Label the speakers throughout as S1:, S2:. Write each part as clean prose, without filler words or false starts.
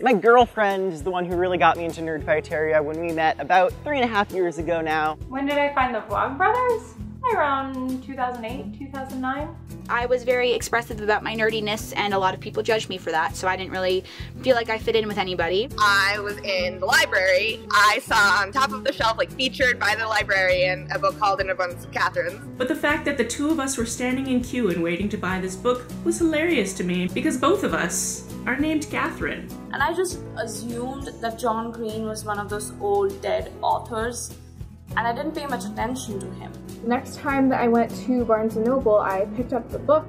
S1: My girlfriend is the one who really got me into Nerdfighteria when we met about 3.5 years ago now.
S2: When did I find the Vlogbrothers? Around 2008, 2009.
S3: I was very expressive about my nerdiness and a lot of people judged me for that, so I didn't really feel like I fit in with anybody.
S4: I was in the library. I saw on top of the shelf, like featured by the librarian, a book called An Abundance of Catherines.
S5: But the fact that the two of us were standing in queue and waiting to buy this book was hilarious to me because both of us are named Catherine.
S6: And I just assumed that John Green was one of those old dead authors, and I didn't pay much attention to him.
S2: Next time that I went to Barnes & Noble, I picked up the book,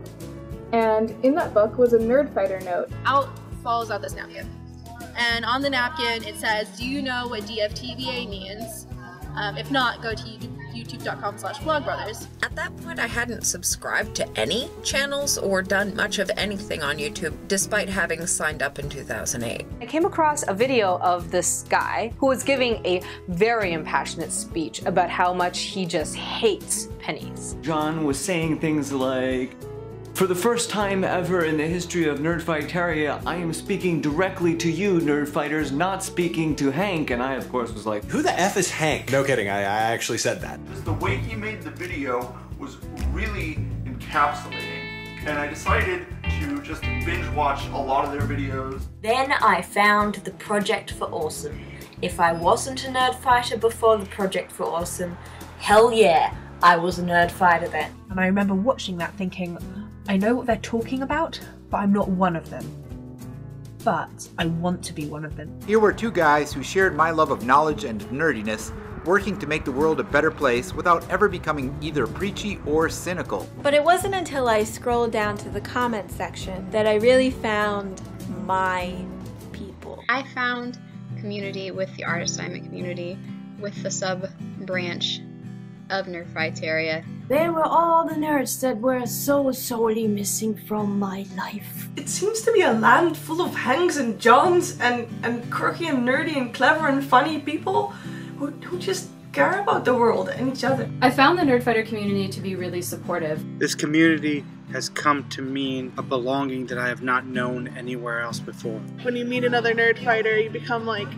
S2: and in that book was a Nerdfighter note.
S4: Out falls out this napkin. And on the napkin it says, do you know what DFTVA means? If not, go to youtube.com/vlogbrothers.
S7: At that point, I hadn't subscribed to any channels or done much of anything on YouTube, despite having signed up in 2008.
S8: I came across a video of this guy who was giving a very impassionate speech about how much he just hates pennies.
S9: John was saying things like, "For the first time ever in the history of Nerdfighteria, I am speaking directly to you, Nerdfighters, not speaking to Hank." And I, of course, was like,
S10: who the F is Hank? No kidding, I actually said that.
S11: The way he made the video was really encapsulating, and I decided to just binge watch a lot of their videos.
S12: Then I found the Project for Awesome. If I wasn't a Nerdfighter before the Project for Awesome, hell yeah, I was a Nerdfighter then.
S13: And I remember watching that thinking, I know what they're talking about, but I'm not one of them. But I want to be one of them.
S14: Here were two guys who shared my love of knowledge and nerdiness, working to make the world a better place without ever becoming either preachy or cynical.
S15: But it wasn't until I scrolled down to the comment section that I really found my people.
S16: I found community with the art assignment community, with the sub-branch of Nerdfighteria.
S6: They were all the nerds that were so sorely missing from my life.
S5: It seems to be a land full of Hanks and Johns and quirky and nerdy and clever and funny people who just care about the world and each other.
S17: I found the Nerdfighter community to be really supportive.
S18: This community has come to mean a belonging that I have not known anywhere else before.
S19: When you meet another Nerdfighter, you become like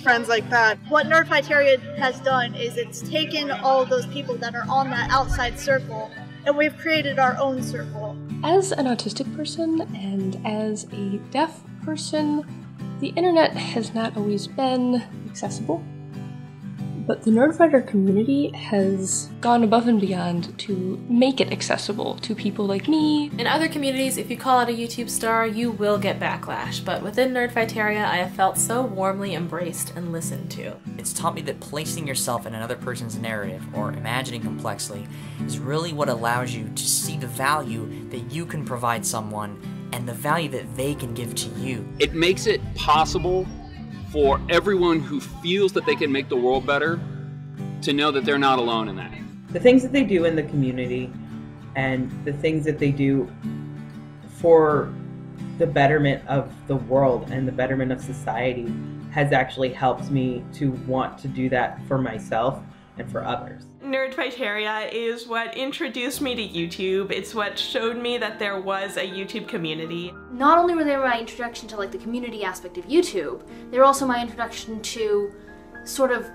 S19: friends like that. What Nerdfighteria has done is it's taken all of those people that are on that outside circle and we've created our own circle.
S20: As an autistic person and as a deaf person, the internet has not always been accessible. But the Nerdfighter community has gone above and beyond to make it accessible to people like me.
S17: In other communities, if you call out a YouTube star, you will get backlash, but within Nerdfighteria, I have felt so warmly embraced and listened to.
S3: It's taught me that placing yourself in another person's narrative, or imagining complexly, is really what allows you to see the value that you can provide someone and the value that they can give to you.
S2: It makes it possible for everyone who feels that they can make the world better to know that they're not alone in that.
S5: The things that they do in the community and the things that they do for the betterment of the world and the betterment of society has actually helped me to want to do that for myself and for others. Nerdfighteria is what introduced me to YouTube. It's what showed me that there was a YouTube community.
S6: Not only were they my introduction to like the community aspect of YouTube, they were also my introduction to sort of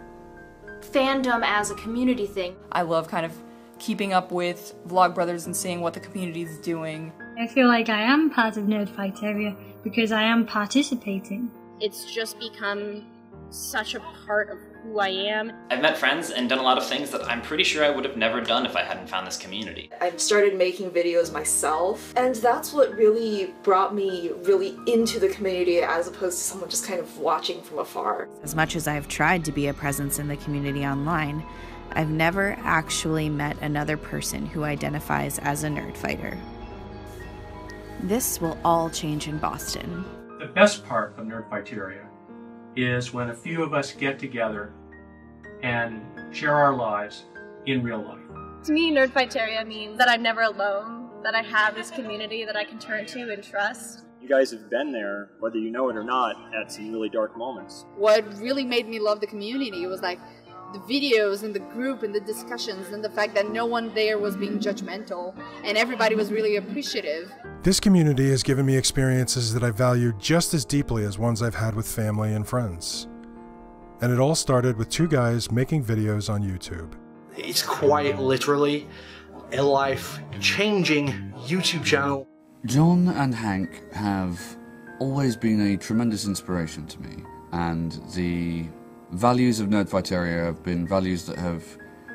S6: fandom as a community thing.
S14: I love kind of keeping up with Vlogbrothers and seeing what the community is doing.
S12: I feel like I am part of Nerdfighteria because I am participating.
S16: It's just become such a part of who I am.
S15: I've met friends and done a lot of things that I'm pretty sure I would have never done if I hadn't found this community.
S20: I've started making videos myself, and that's what really brought me really into the community as opposed to someone just kind of watching from afar.
S1: As much as I've tried to be a presence in the community online, I've never actually met another person who identifies as a nerdfighter. This will all change in Boston.
S11: The best part of Nerdfighteria is when a few of us get together and share our lives in real life.
S19: To me, Nerdfighteria means that I'm never alone, that I have this community that I can turn to and trust.
S4: You guys have been there, whether you know it or not, at some really dark moments.
S19: What really made me love the community was like
S4: the videos and the group and the discussions and the fact that no one there was being judgmental and everybody was really appreciative.
S21: This community has given me experiences that I value just as deeply as ones I've had with family and friends. And it all started with two guys making videos on YouTube.
S22: It's quite literally a life-changing YouTube channel.
S23: John and Hank have always been a tremendous inspiration to me, and the values of Nerdfighteria have been values that have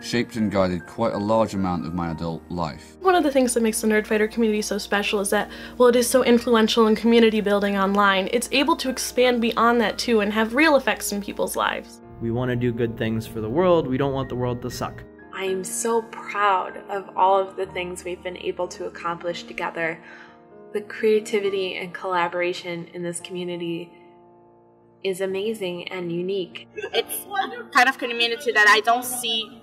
S23: shaped and guided quite a large amount of my adult life.
S17: One of the things that makes the Nerdfighter community so special is that, while it is so influential in community building online, it's able to expand beyond that too and have real effects in people's lives.
S24: We want to do good things for the world. We don't want the world to suck.
S25: I am so proud of all of the things we've been able to accomplish together. The creativity and collaboration in this community is amazing and unique.
S26: It's kind of community that I don't see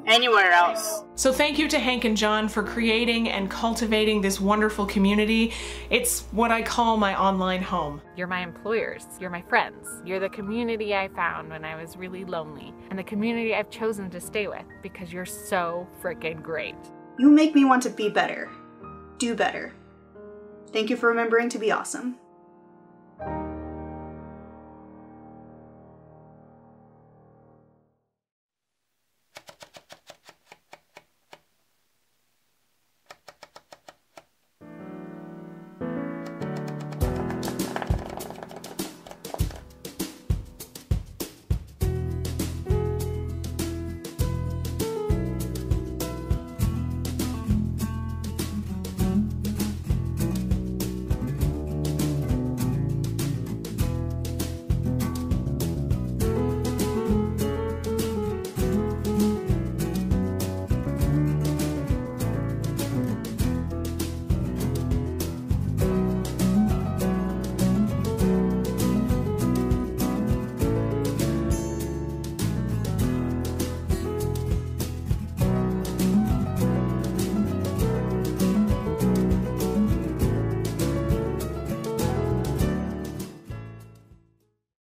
S26: anywhere else.
S27: So thank you to Hank and John for creating and cultivating this wonderful community. It's what I call my online home.
S28: You're my employers, you're my friends, you're the community I found when I was really lonely, and the community I've chosen to stay with because you're so freaking great.
S29: You make me want to be better, do better. Thank you for remembering to be awesome.